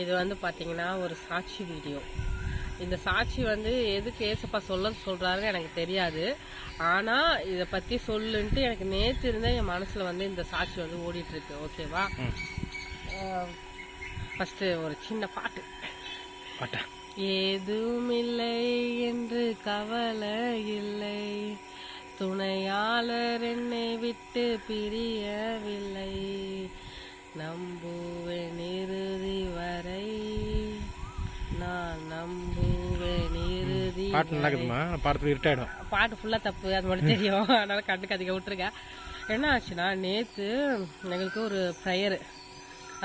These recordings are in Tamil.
இது வந்து பார்த்தீங்கன்னா ஒரு சாட்சி வீடியோ. இந்த சாட்சி வந்து எதுக்கு ஏசப்பா சொல்றாருன்னு எனக்கு தெரியாது. ஆனால் இதை பற்றி சொல்லுன்ட்டு எனக்கு நேற்று இருந்தே என் மனசில் வந்து இந்த சாட்சி வந்து ஓடிட்டு இருக்கு. ஓகேவா? ஃபஸ்ட்டு ஒரு சின்ன பாட்டு. ஏதும் இல்லை என்று கவலை இல்லை, துணையாளர் என்னை விட்டு பிரியவில்லை, நம்புவேன் இறுதி வரை, நான் நம்புவேன் இறுதி. பாட்டு ஃபுல்லா தப்பு, அது மட்டும் தெரியும். அதனால கண்டுக்காதீங்க, விட்டுருங்க. என்ன ஆச்சுன்னா, நேற்று எங்களுக்கு ஒரு ப்ரேயரு.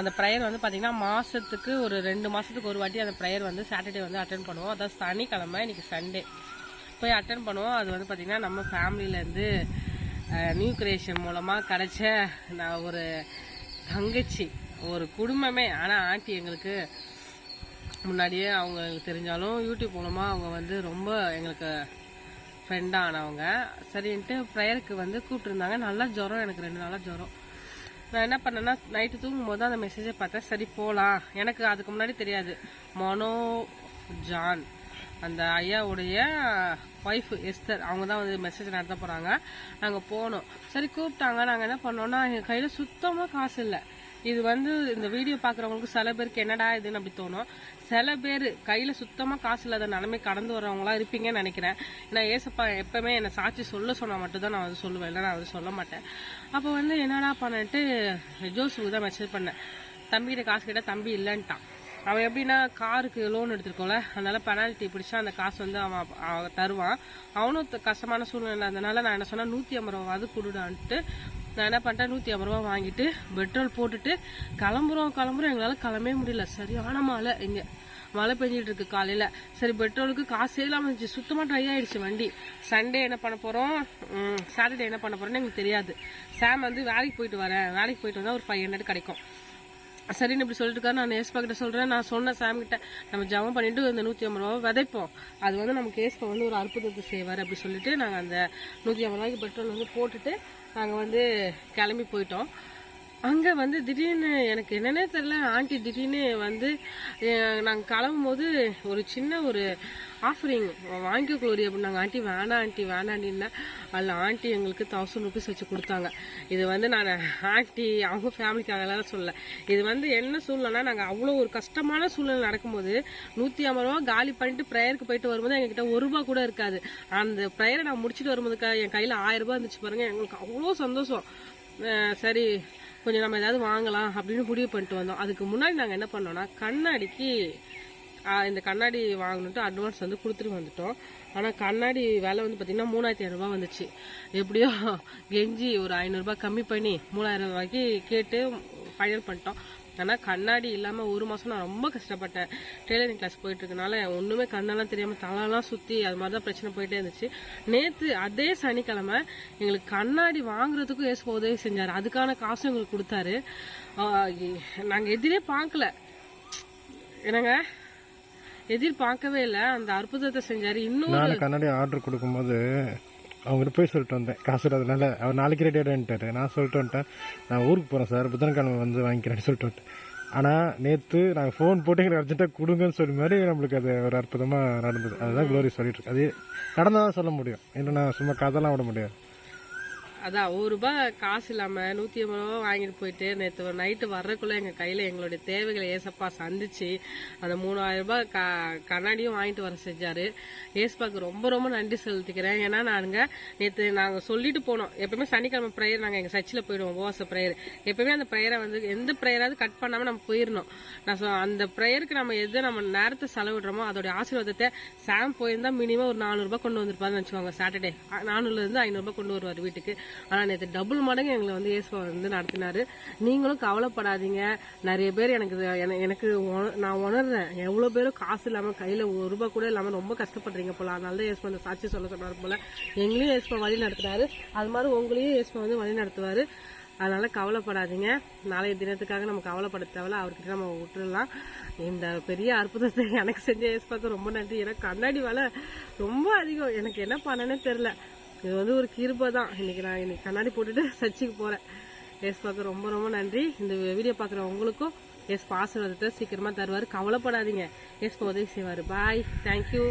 அந்த ப்ரேயர் வந்து பார்த்தீங்கன்னா மாதத்துக்கு ஒரு 2 மாதத்துக்கு ஒரு வாட்டி அந்த ப்ரேயர் வந்து சாட்டர்டே வந்து அட்டன் பண்ணுவோம். அதாவது சனிக்கிழமை, இன்னைக்கு சண்டே போய் அட்டன் பண்ணுவோம். அது வந்து பார்த்திங்கன்னா நம்ம ஃபேமிலியிலேருந்து நியூ கிரியேஷன் மூலமாக கிடைச்ச நான் ஒரு தங்கச்சி, ஒரு குடும்பமே. ஆனால் ஆண்டி எங்களுக்கு முன்னாடியே அவங்களுக்கு தெரிஞ்சாலும் யூடியூப் மூலமாக அவங்க வந்து ரொம்ப எங்களுக்கு ஃப்ரெண்டாக ஆனவங்க. சரின்ட்டு ப்ரேயருக்கு வந்து கூப்பிட்டுருந்தாங்க. நல்லா ஜுரம், எனக்கு 2 நாளாக ஜுரம். நான் என்ன பண்ணேன்னா, நைட்டு தூங்கும் போது அந்த மெசேஜை பார்த்தேன். சரி போகலாம். எனக்கு அதுக்கு முன்னாடி தெரியாது. மனோ ஜான், அந்த ஐயாவுடைய ஒய்ஃப் எஸ்தர், அவங்க தான் வந்து மெசேஜ் நடத்த போகிறாங்க. நாங்கள் போனோம். சரி கூப்பிட்டாங்க. நாங்கள் என்ன பண்ணோன்னா, எங்கள் கையில் சுத்தமாக காசு இல்லை. இது வந்து இந்த வீடியோ பார்க்குறவங்களுக்கு சில பேருக்கு என்னடா இதுன்னு அப்படி தோணும். சில பேர் கையில் சுத்தமாக காசு இல்லாத நிலைமை கடந்து வரவங்களா இருப்பீங்கன்னு நினைக்கிறேன். ஏன்னா ஏசப்பா எப்பவுமே என்னை சாட்சி சொல்ல சொன்னால் மட்டும்தான் நான் வந்து சொல்லுவேன், இல்லை நான் வந்து சொல்ல மாட்டேன். அப்போ வந்து என்னடா பண்ணிட்டு ஜோஸுக்கு தான் மெசேஜ் பண்ணேன். தம்பிகிட்ட காசு கேட்டால் தம்பி இல்லைன்ட்டான். அவன் எப்படின்னா, காருக்கு லோன் எடுத்துருக்கோம்ல, அதனால பெனால்ட்டி பிடிச்சா அந்த காசு வந்து அவன் தருவான். அவனும் கஷ்டமான சூழ்நிலை. அதனால நான் என்ன சொன்னேன், 150 ரூபாவது கொடுடான்ட்டு நான் என்ன பண்ணிட்டேன், 150 ரூபா வாங்கிட்டு பெட்ரோல் போட்டுட்டு கிளம்புறோம். எங்களால் கிளம்பவே முடியல. சரியான மழை, இங்கே மழை பெஞ்சிட்டு இருக்கு காலையில். சரி பெட்ரோலுக்கு காசே இல்லாமல் இருந்துச்சு. சுத்தமாக ட்ரை ஆயிடுச்சு வண்டி. சண்டே என்ன பண்ண போகிறோம், சாட்டர்டே என்ன பண்ண போகிறோன்னு எங்களுக்கு தெரியாது. சாம் வந்து வேலைக்கு போயிட்டு வந்தால் ஒரு 500 கிடைக்கும். சரின்னு இப்படி சொல்லிட்டு இருக்காரு. நான் ஏஸ்பா கிட்ட சொல்கிறேன். நான் சொன்னேன் சாம் கிட்ட, நம்ம ஜபம் பண்ணிட்டு இந்த 150 ரூபா விதைப்போம், அது வந்து நமக்கு ஏஸ்பா வந்து ஒரு அற்புதத்தை செய்வார் அப்படி சொல்லிட்டு நாங்கள் அந்த 150 ரூபாய்க்கு பெட்ரோல் வந்து போட்டுட்டு நாங்கள் வந்து கிளம்பி போயிட்டோம். அங்கே வந்து திடீர்னு எனக்கு என்னன்னே தெரியல, ஆண்டி திடீர்னு வந்து நாங்கள் கிளம்பும் போது ஒரு சின்ன ஒரு ஆஃபரிங் வாங்கிக்க குளோரி அப்படின்னாங்க. ஆண்டி வேணாண்டின்னா அதில் ஆண்டி எங்களுக்கு 1000 ருபீஸ் வச்சு கொடுத்தாங்க. இது வந்து நான் ஆண்டி அவங்க ஃபேமிலிக்காக எல்லாம் சொல்லலை. இது வந்து என்ன சூழ்நிலைனா, நாங்கள் அவ்வளோ ஒரு கஷ்டமான சூழ்நிலை நடக்கும்போது 150 ரூபா காலி பண்ணிட்டு ப்ரேயருக்கு போயிட்டு வரும்போது எங்ககிட்ட 1 ரூபா கூட இருக்காது. அந்த ப்ரேயரை நான் முடிச்சுட்டு வரும்போதுக்கா என் கையில் 1000 ரூபா இருந்துச்சு பாருங்க. எங்களுக்கு அவ்வளோ சந்தோஷம். சரி கொஞ்சம் நம்ம ஏதாவது வாங்கலாம் அப்படின்னு முடிவு பண்ணிட்டு வந்தோம். அதுக்கு முன்னாடி நாங்கள் என்ன பண்ணோம்னா, கண்ணாடிக்கு இந்த கண்ணாடி வாங்கணுன்ட்டு அட்வான்ஸ் வந்து கொடுத்துட்டு வந்துட்டோம். ஆனால் கண்ணாடி விலை வந்து பார்த்திங்கன்னா 3500 ரூபா வந்துச்சு. எப்படியோ கெஞ்சி ஒரு 500 ரூபாய் கம்மி பண்ணி 3000 ரூபாய்க்கு கேட்டு ஃபைனல் பண்ணிட்டோம். ஆனால் கண்ணாடி இல்லாமல் 1 மாதம் நான் ரொம்ப கஷ்டப்பட்டேன். டெய்லரிங் கிளாஸ் போயிட்டு இருக்கனால ஒன்றுமே கண்ணெல்லாம் தெரியாமல் தலைலாம் சுற்றி அது மாதிரி தான் பிரச்சனை போயிட்டே இருந்துச்சு. நேற்று அதே சனிக்கிழமை எங்களுக்கு கண்ணாடி வாங்குறதுக்கும் ஏசு உதவி செஞ்சார். அதுக்கான காசும் எங்களுக்கு கொடுத்தாரு. நாங்கள் எதிரே பார்க்கல, என்னங்க எதிர்பார்க்கவே இல்லை. அந்த அற்புதத்தை செஞ்சாரு. இன்னும் கண்ணாடி ஆர்டர் கொடுக்கும்போது அவங்ககிட்ட போய் சொல்லிட்டு வந்தேன், காசு இல்லாதனால. அவர் நாளைக்கு ரெடியாகிட்டாரு. நான் சொல்லிட்டு வந்துட்டேன், நான் ஊருக்கு போகிறேன் சார், புதன்கிழமை வந்து வாங்கிக்கிறேன்னு சொல்லிட்டு வந்துட்டேன். ஆனால் நேற்று நாங்கள் ஃபோன் போட்டு எங்களுக்கு அர்ஜென்ட்டாக கொடுங்கன்னு சொல்லி மாதிரி நம்மளுக்கு அது ஒரு அற்புதமாக நடந்தது. அதுதான் க்ளோரி சொல்லிட்டு இருக்கு. அது நடந்தால் தான் சொல்ல முடியும், இல்லைன்னா சும்மா கதெல்லாம் விட முடியாது. அதான் 1 ரூபாய் காசு இல்லாமல் 150 ரூபா வாங்கிட்டு போயிட்டு நேற்று ஒரு நைட்டு வர்றதுக்குள்ளே எங்கள் கையில் எங்களுடைய தேவைகளை ஏசப்பா சந்திச்சு அந்த 3000 ரூபாய் கண்ணாடியும் வாங்கிட்டு வர செஞ்சார். ஏசப்பாவுக்கு ரொம்ப ரொம்ப நன்றி செலுத்திக்கிறேன். ஏன்னா நேற்று நாங்கள் சொல்லிட்டு போனோம், எப்பவுமே சனிக்கிழமை ப்ரேயர் நாங்கள் எங்கள் சர்ச்சில் போயிடுவோம், உபவாச ப்ரேயர். எப்பவுமே அந்த ப்ரேயரை வந்து எந்த ப்ரேயராவது கட் பண்ணாமல் நம்ம போயிடணும். அந்த ப்ரேயருக்கு நம்ம எது நம்ம நேரத்தை செலவிடுறோமோ அதோடைய ஆசீர்வாதத்தை சாம் போயிருந்தா மினிமம் ஒரு 400 ரூபாய் கொண்டு வந்திருப்பாருன்னு வச்சுக்கோங்க. சாட்டர்டே 400லேருந்து 500 ரூபாய் கொண்டு வருவார் வீட்டுக்கு. ஆனால் நேற்று டபுள் மடங்கு எங்களை வந்து ஏசுவா வந்து நடத்தினாரு. நீங்களும் கவலைப்படாதீங்க. நிறைய பேர் எனக்கு நான் உணர்றேன், எவ்வளோ பேரும் காசு இல்லாமல் கையில் 1 ரூபாய் கூட இல்லாமல் ரொம்ப கஷ்டப்படுறீங்க போல. அதனால தான் ஏசுவா அந்த சாட்சி சொல்ல சொன்னார் போல. எங்களையும் ஏசுவா வழி நடத்துறாரு, அது மாதிரி உங்களையும் ஏசுவா வந்து வழி நடத்துவார். அதனால கவலைப்படாதீங்க. நாளைய தினத்துக்காக நம்ம கவலைப்பட தேவையில்ல, அவர்கிட்ட நம்ம விட்டுடலாம். இந்த பெரிய அற்புதத்தை எனக்கு செஞ்ச ஏசுப்பாக்கு ரொம்ப நன்றி. எனக்கு கண்ணாடி வேலை ரொம்ப அதிகம், எனக்கு என்ன பண்ணனே தெரில. இது வந்து ஒரு கிருபை தான். இன்னைக்கு கண்ணாடி போட்டுட்டு சர்ச்சுக்கு போகிறேன். ஏசுப்பாக்கு ரொம்ப ரொம்ப நன்றி. இந்த வீடியோ பார்க்குற உங்களுக்கும் எஸ் ஆசீர்வாதத்தை சீக்கிரமாக தருவார், கவலைப்படாதீங்க. எஸ் உதவி செய்வார். பாய், தேங்க்யூ.